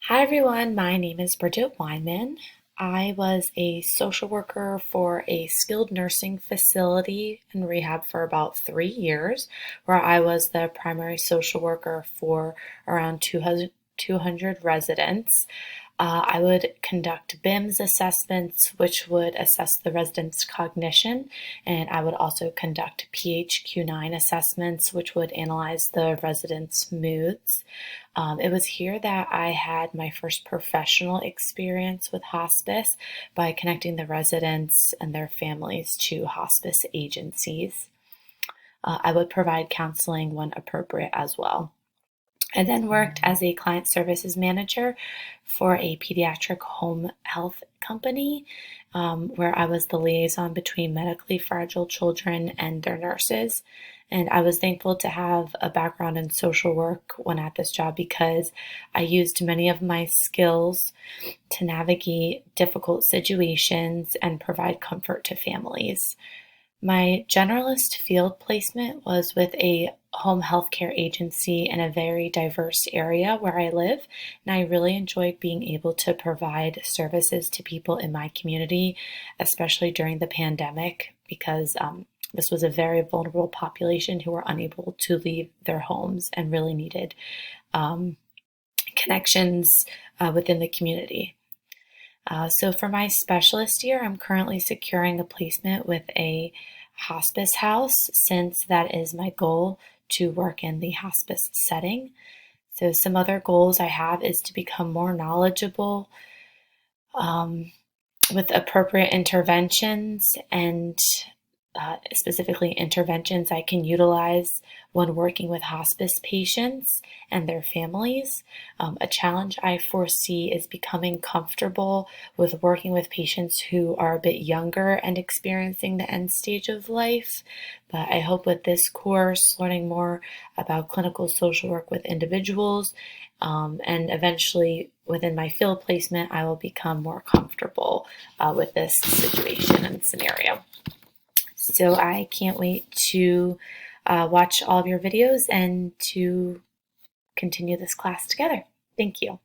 Hi everyone, my name is Bridget Weinman. I was a social worker for a skilled nursing facility and rehab for about 3 years, where I was the primary social worker for around 200 residents. I would conduct BIMS assessments, which would assess the residents' cognition, and I would also conduct PHQ-9 assessments, which would analyze the residents' moods. It was here that I had my first professional experience with hospice by connecting the residents and their families to hospice agencies. I would provide counseling when appropriate as well. I then worked as a client services manager for a pediatric home health company, where I was the liaison between medically fragile children and their nurses. And I was thankful to have a background in social work when at this job because I used many of my skills to navigate difficult situations and provide comfort to families. My generalist field placement was with a home healthcare agency in a very diverse area where I live, and I really enjoyed being able to provide services to people in my community, especially during the pandemic, because this was a very vulnerable population who were unable to leave their homes and really needed connections within the community. So for my specialist year, I'm currently securing a placement with a hospice house since that is my goal to work in the hospice setting. So some other goals I have is to become more knowledgeable with appropriate interventions and specifically interventions I can utilize when working with hospice patients and their families. A challenge I foresee is becoming comfortable with working with patients who are a bit younger and experiencing the end stage of life. But I hope with this course, learning more about clinical social work with individuals, and eventually within my field placement, I will become more comfortable with this situation and scenario. So I can't wait to watch all of your videos and to continue this class together. Thank you.